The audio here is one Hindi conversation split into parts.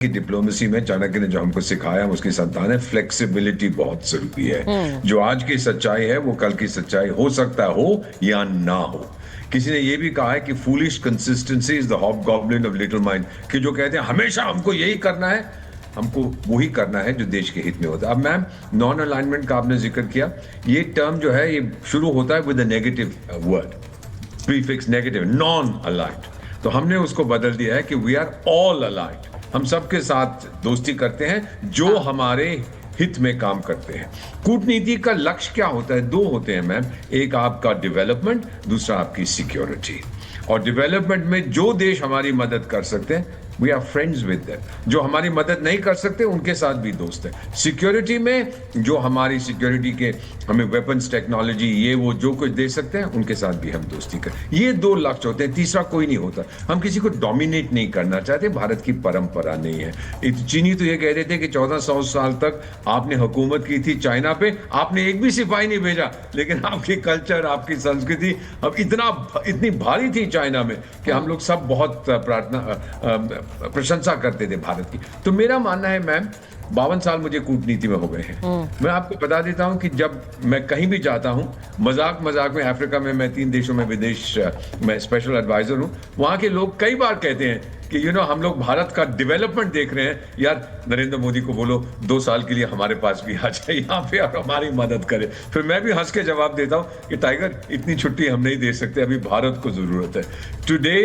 कि डिप्लोमेसी में चाणक्य ने जो हमको सिखाया हम उसकी संतान है, फ्लेक्सिबिलिटी बहुत जरूरी है। जो आज की सच्चाई है वो कल की सच्चाई हो सकता हो या ना हो। किसी ने ये भी कहा है कि foolish consistency is the hobgoblin of little mind, कि जो कहते हैं हमेशा हमको यही करना है, हमको वही करना है जो देश के हित में होता है। अब मैम, नॉन अलाइनमेंट का आपने जिक्र किया, ये टर्म जो है ये शुरू होता है with a negative word, prefix negative, non aligned. तो हमने उसको बदल दिया है कि वी आर ऑल अलाइन्ड, हम सबके साथ दोस्ती करते हैं जो हमारे हित में काम करते हैं। कूटनीति का लक्ष्य क्या होता है? दो होते हैं मैम, एक आपका डेवलपमेंट, दूसरा आपकी सिक्योरिटी। और डेवलपमेंट में जो देश हमारी मदद कर सकते हैं, we are friends with them. जो हमारी मदद नहीं कर सकते उनके साथ भी दोस्त हैं। सिक्योरिटी में जो हमारी सिक्योरिटी के हमें वेपन्स, टेक्नोलॉजी, ये वो जो कुछ दे सकते हैं उनके साथ भी हम दोस्ती करें। ये दो लक्ष्य होते हैं, तीसरा कोई नहीं होता। हम किसी को डोमिनेट नहीं करना चाहते, भारत की परंपरा नहीं है। चीनी तो ये कह रहे थे कि 1400 साल तक आपने हुकूमत की थी चाइना पे, आपने एक भी सिपाही नहीं भेजा, लेकिन आपकी कल्चर, आपकी संस्कृति अब इतनी भारी थी चाइना में कि हम लोग सब बहुत प्रशंसा करते थे भारत की। तो मेरा मानना है मैम, 52 साल मुझे कूटनीति में हो गए हैं। मैं आपको बता देता हूं कि जब मैं कहीं भी जाता हूं, मजाक में अफ्रीका में मैं 3 देशों में विदेश में स्पेशल एडवाइजर हूं, वहां के लोग कई बार कहते हैं कि हम लोग भारत का डेवलपमेंट देख रहे हैं, यार नरेंद्र मोदी को बोलो 2 साल के लिए हमारे पास भी आ जाए यहाँ पे और हमारी मदद करे। फिर मैं भी हंस के जवाब देता हूँ कि टाइगर, इतनी छुट्टी हम नहीं दे सकते, अभी भारत को जरूरत है। Today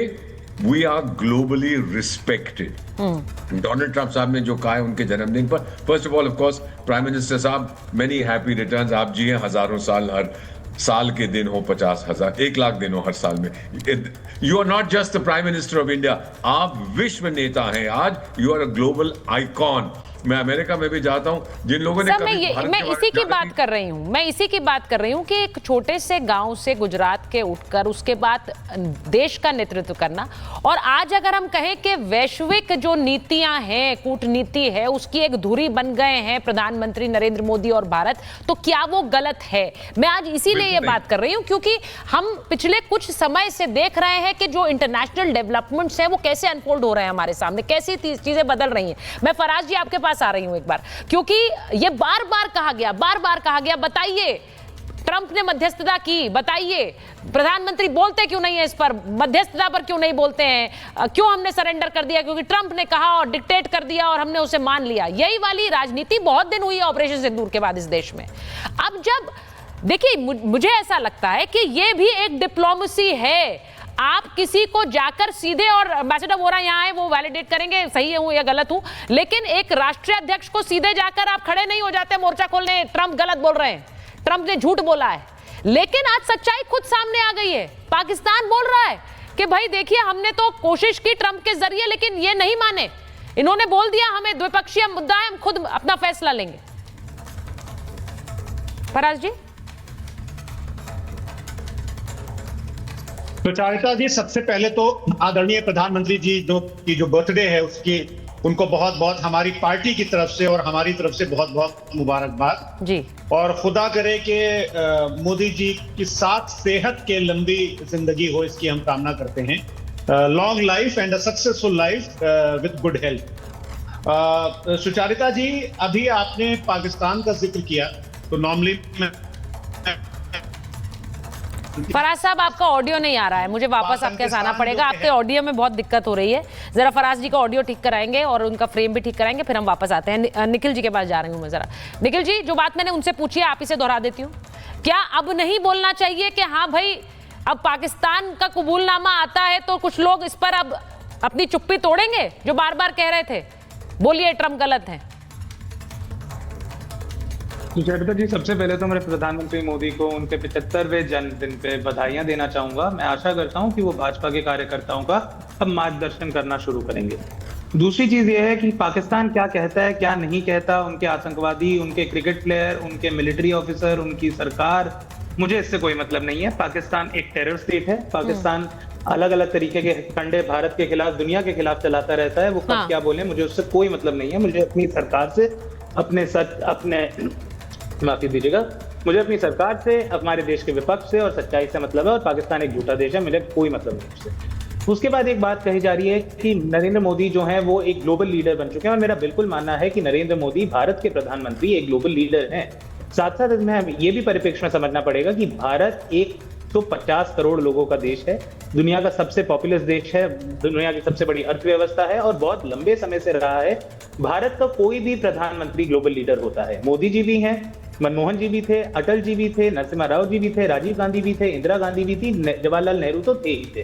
We are globally respected. Donald Trump साहब ने जो कहा है उनके जन्मदिन पर, first of all of course prime minister साहब, मेनी हैप्पी रिटर्न्स। आप जिए हजारों साल, हर साल के दिन हो 50,000, 1 लाख दिन हो हर साल में। You are not just the prime minister of India, आप विश्व नेता हैं आज। You are a global icon. मैं अमेरिका में भी जाता हूं, जिन लोगों ने मैं इसी की बात कर रही हूं, कि एक छोटे से गांव से गुजरात के उठकर उसके बाद देश का नेतृत्व करना, और आज अगर हम कहें कि वैश्विक जो नीतियां हैं, कूटनीति है, उसकी एक धुरी बन गए हैं प्रधानमंत्री नरेंद्र मोदी और भारत, तो क्या वो गलत है? मैं आज इसीलिए ये बात कर रही हूं क्योंकि हम पिछले कुछ समय से देख रहे हैं कि जो इंटरनेशनल डेवलपमेंट्स हैं वो कैसे अनफोल्ड हो रहे हैं हमारे सामने, कैसी चीजें बदल रही हैं। मैं फराज जी आपके आ रही हूं एक बार, क्योंकि ये बार बार कहा गया, बताइए ट्रंप ने मध्यस्थता की, बताइए प्रधानमंत्री बोलते क्यों नहीं है इस पर, मध्यस्थता पर क्यों नहीं बोलते हैं, क्यों हमने सरेंडर कर दिया? क्योंकि ट्रंप ने कहा और डिक्टेट कर दिया और हमने उसे मान लिया। यही वाली राजनीति बहुत दिन हुई है ऑपरेशन सिंदूर के बाद इस देश में। अब जब देखिए, मुझे ऐसा लगता है कि यह भी एक डिप्लोमेसी है। आप किसी को जाकर सीधे, और एम्बेसडर वोरा यहाँ आए, वो वैलिडेट करेंगे सही हूं या गलत हूं, लेकिन एक राष्ट्रीय अध्यक्ष को सीधे जाकर आप खड़े नहीं हो जाते मोर्चा खोलने, ट्रंप गलत बोल रहे हैं, ट्रंप ने झूठ बोला है। लेकिन आज सच्चाई खुद सामने आ गई है। पाकिस्तान बोल रहा है कि भाई देखिए, हमने तो कोशिश की ट्रंप के जरिए, लेकिन ये नहीं माने, इन्होंने बोल दिया हमें द्विपक्षीय मुद्दा है, हम खुद अपना फैसला लेंगे। फराज जी। सुचारिता जी, सबसे पहले तो आदरणीय प्रधानमंत्री जी की जो बर्थडे है उसकी उनको बहुत बहुत हमारी पार्टी की तरफ से और हमारी तरफ से बहुत बहुत मुबारकबाद जी। और खुदा करे कि मोदी जी की साथ सेहत के लंबी जिंदगी हो, इसकी हम कामना करते हैं। Long life and a successful life with good health. Sucharita ji, अभी आपने पाकिस्तान का जिक्र किया, तो नॉर्मली फराज साहब आपका ऑडियो नहीं आ रहा है, मुझे वापस आपके आना पड़ेगा, आपके ऑडियो में बहुत दिक्कत हो रही है। जरा फराज जी का ऑडियो ठीक कराएंगे और उनका फ्रेम भी ठीक कराएंगे, फिर हम वापस आते हैं। निखिल जी के पास जा रही हूं मैं। जरा निखिल जी, जो बात मैंने उनसे पूछी है आप इसे दोहरा देती हूँ। क्या अब नहीं बोलना चाहिए कि हाँ भाई, अब पाकिस्तान का कबूलनामा आता है तो कुछ लोग इस पर अब अपनी चुप्पी तोड़ेंगे, जो बार बार कह रहे थे बोलिए ट्रंप गलत है? सुचेता जी, सबसे पहले तो मेरे प्रधानमंत्री मोदी को उनके 75वें जन्मदिन पे बधाइयां देना चाहूंगा। मैं आशा करता हूं कि वो भाजपा के कार्यकर्ताओं का अब मार्गदर्शन करना शुरू करेंगे। दूसरी चीज ये है कि पाकिस्तान क्या कहता है क्या नहीं कहता, उनके आतंकवादी, उनके क्रिकेट प्लेयर, उनके मिलिट्री ऑफिसर, उनकी सरकार, मुझे इससे कोई मतलब नहीं है। पाकिस्तान एक टेरर स्टेट है। पाकिस्तान अलग अलग तरीके के कंडे भारत के खिलाफ, दुनिया के खिलाफ चलाता रहता है। वो कब क्या बोले, मुझे उससे कोई मतलब नहीं है। मुझे अपनी सरकार से माफी दीजिएगा, मुझे अपनी सरकार से, हमारे देश के विपक्ष से और सच्चाई से मतलब है, और पाकिस्तान एक झूठा देश है, मुझे कोई मतलब नहीं उससे। उसके बाद एक बात कही जा रही है कि नरेंद्र मोदी जो है वो एक ग्लोबल लीडर बन चुके हैं, और मेरा बिल्कुल मानना है कि नरेंद्र मोदी भारत के प्रधानमंत्री एक ग्लोबल लीडर हैं। साथ साथ इसमें हमें ये भी परिप्रेक्ष्य में समझना पड़ेगा कि भारत 150 करोड़ लोगों का देश है, दुनिया का सबसे पॉपुलस देश है, दुनिया की सबसे बड़ी अर्थव्यवस्था है, और बहुत लंबे समय से रहा है। भारत का कोई भी प्रधानमंत्री ग्लोबल लीडर होता है। मोदी जी भी हैं, मनमोहन जी भी थे, अटल जी भी थे, नरसिम्हा राव जी भी थे, राजीव गांधी भी थे, इंदिरा गांधी भी थी, जवाहरलाल नेहरू तो थे ही थे।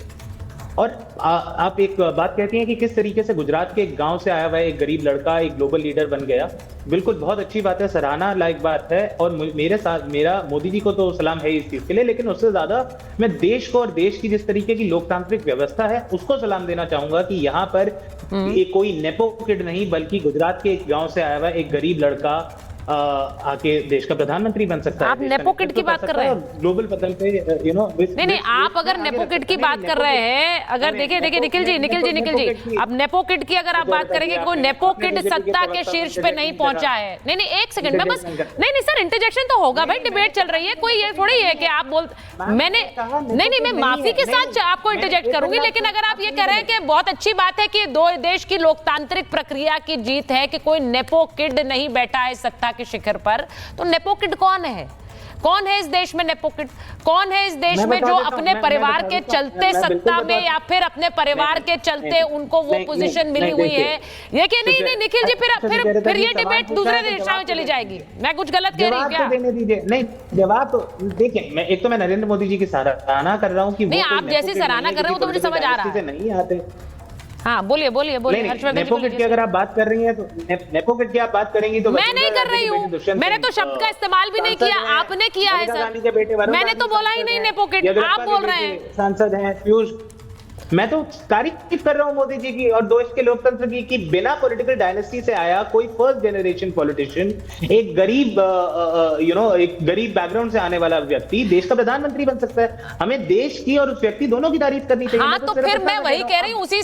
और आप एक बात कहती हैं कि किस तरीके से गुजरात के एक गांव से आया हुआ एक गरीब लड़का एक ग्लोबल लीडर बन गया। बिल्कुल बहुत अच्छी बात है, सराहना लायक बात है, और मेरा मोदी जी को तो सलाम है इस चीज के लिए, लेकिन उससे ज्यादा मैं देश को और देश की जिस तरीके की लोकतांत्रिक व्यवस्था है उसको सलाम देना चाहूंगा कि यहाँ पर ये कोई नेपो किड नहीं, बल्कि गुजरात के एक गांव से आया हुआ एक गरीब लड़का आके देश का प्रधानमंत्री बन सकता है। आप नेपो किड की बात कर रहे हैं, ग्लोबल पतन पे नहीं, आप अगर नेपो किड की बात कर रहे हैं, अगर देखिए निखिल जी, अब नेपो किड की अगर आप बात करेंगे, कोई नेपो किड सत्ता के शीर्ष पे नहीं पहुंचा है। नहीं, एक सेकंड में बस, नहीं सर, इंटरजेक्शन तो होगा भाई, डिबेट चल रही है, कोई ये थोड़ी है कि आप मैंने नहीं, मैं माफी के साथ आपको इंटरजेक्ट करूंगी, लेकिन अगर आप ये कह रहे हैं कि बहुत अच्छी बात है कि दो देश की लोकतांत्रिक प्रक्रिया की जीत है कि कोई नेपो किड नहीं बैठा है सत्ता के शिखर पर, तो नेपो किड कौन है? कौन है इस देश में नेपो किड? कौन है इस देश में जो अपने परिवार के चलते सत्ता में, या फिर अपने परिवार के चलते उनको वो पोजीशन मिली हुई है? ये कि नहीं निखिल जी, फिर ये डिबेट दूसरे दिशा में चली जाएगी। मैं कुछ गलत कह रही हूँ क्या? देने दीजिए। नहीं, जवाब तो देखिए, एक तो मैं नरेंद्र मोदी जी की सराहना कर रहा हूँ कि नहीं, आप जैसी सराहना कर रहे हो तो मुझे समझ आ रहा है, नहीं आते। हाँ, बोलिए नेपो किड की अगर आप बात कर रही हैं तो नेपो किड की आप बात करेंगी तो मैं नहीं कर रही हूँ, मैंने तो शब्द का इस्तेमाल भी नहीं किया, आपने किया है सर, मैंने तो बोला ही नहीं नेपो किड, आप बोल रहे हैं। सांसद हैं पीयूष, मैं तो तारीफ कर रहा हूं मोदी जी की और देश के लोकतंत्र की कि बिना पॉलिटिकल डायनेस्टी से आया कोई फर्स्ट जनरेशन पॉलिटिशियन, एक गरीब एक गरीब बैकग्राउंड से आने वाला व्यक्ति देश का प्रधानमंत्री बन सकता है। हमें देश की और उस व्यक्ति दोनों की तारीफ करनी चाहिए। हाँ, तो फिर मैं वही कह रही हूँ, उसी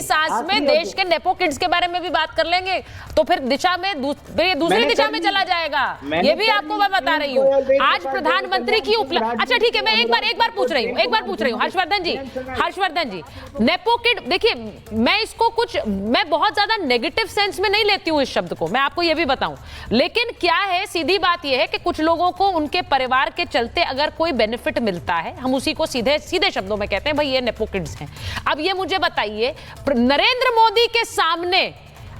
सांस में देश के नेपो किड्स के बारे में भी बात कर लेंगे, तो फिर दिशा में दूसरी दिशा में चला जाएगा। ये भी आपको मैं बता रही हूँ। आज प्रधानमंत्री की उपलब्धि, अच्छा ठीक है, मैं एक बार पूछ रही हूँ हर्षवर्धन जी, नेपो किड, देखिए मैं बहुत ज्यादा नेगेटिव सेंस में नहीं लेती हूँ इस शब्द को, मैं आपको ये भी बताऊं, लेकिन क्या है, सीधी बात ये है कि कुछ लोगों को उनके परिवार के चलते अगर कोई बेनिफिट मिलता है, हम उसी को सीधे शब्दों में कहते हैं भाई ये नेपो किड्स हैं। अब ये मुझे बताइए, नरेंद्र मोदी के सामने,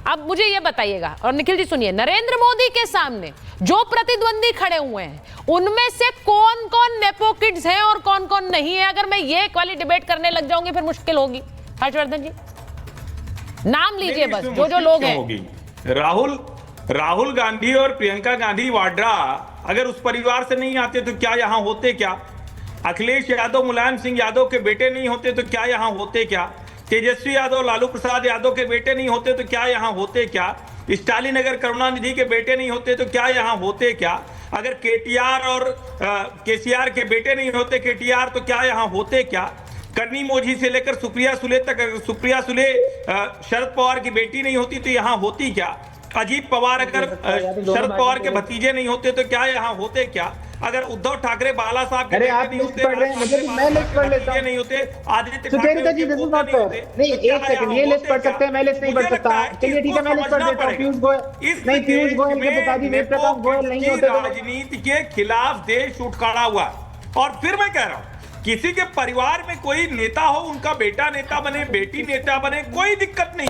अब मुझे ये बताइएगा, और निखिल जी सुनिए, नरेंद्र मोदी के सामने जो प्रतिद्वंदी खड़े हुए हैं उनमें से कौन कौन नेपो किड्स हैं और कौन कौन नहीं है? अगर मैं ये वाली डिबेट करने लग जाऊंगी फिर मुश्किल होगी। हर्षवर्धन जी नाम लीजिए बस, जो लोग हैं। राहुल गांधी और प्रियंका गांधी वाड्रा अगर उस परिवार से नहीं आते तो क्या यहां होते? क्या अखिलेश यादव मुलायम सिंह यादव के बेटे नहीं होते तो क्या यहां होते? क्या तेजस्वी यादव लालू प्रसाद यादव के बेटे नहीं होते तो क्या यहां होते? क्या स्टालिन अगर करुणानिधि के बेटे नहीं होते तो क्या यहां होते? क्या अगर केटीआर और केसीआर के बेटे नहीं होते केटीआर तो क्या यहां होते? क्या कन्नी मोझी से लेकर सुप्रिया सुले तक, अगर सुप्रिया सुले शरद पवार की बेटी नहीं होती तो यहां होती? क्या अजीत पवार अगर शरद पवार के भतीजे नहीं होते तो क्या यहां होते? क्या अगर उद्धव ठाकरे बाला साहब के आप नहीं होते, मैं लिस्ट पढ़ लेता हूं, नहीं होते, आदित्य सुचेता जी दिस इज नॉट फेयर। नहीं, एक सेकंड, ये लिस्ट पढ़ सकते हैं, मैं लिस्ट नहीं पढ़ सकता। चलिए ठीक है, मैं लिस्ट पढ़ देता हूं। पीयूष गोयल के पिताजी वेद प्रताप गोयल नहीं होते तो राजनीति के खिलाफ देश उठ खड़ा हुआ। और फिर मैं कह रहा हूं, किसी के परिवार में कोई नेता हो, उनका बेटा नेता बने, बेटी नेता बने, कोई दिक्कत नहीं,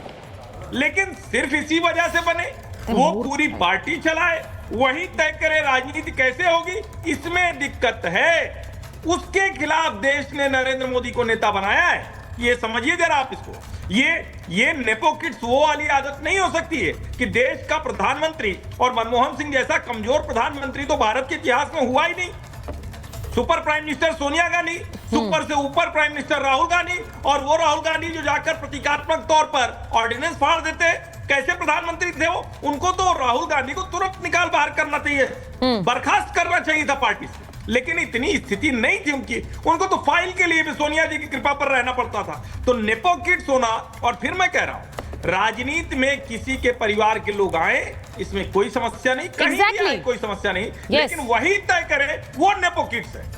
लेकिन सिर्फ इसी वजह से बने वो पूरी पार्टी चलाए, वही तय करे राजनीति कैसे होगी, इसमें दिक्कत है। उसके खिलाफ देश ने नरेंद्र मोदी को नेता बनाया है, ये समझिए जरा आप इसको। ये नेपो किड्स वो वाली आदत नहीं हो सकती है कि देश का प्रधानमंत्री, और मनमोहन सिंह जैसा कमजोर प्रधानमंत्री तो भारत के इतिहास में हुआ ही नहीं। Super prime minister Sonia Gandhi, super से ऊपर प्राइम मिनिस्टर राहुल गांधी, और वो राहुल गांधी जो जाकर प्रतीकात्मक तौर पर ऑर्डिनेंस फाड़ देते, कैसे प्रधानमंत्री थे वो? उनको तो राहुल गांधी को तुरंत निकाल बाहर करना चाहिए, बर्खास्त करना चाहिए था पार्टी से, लेकिन इतनी स्थिति नहीं थी उनकी। उनको तो फाइल के लिए भी सोनिया जी की कृपा पर रहना पड़ता था। तो नेपो किड्स होना, और फिर मैं कह रहा हूं, राजनीति में किसी के परिवार के लोग आए, इसमें कोई समस्या नहीं, कहीं भी आए कोई समस्या नहीं, लेकिन वही तय करे वो नेपो किड्स है।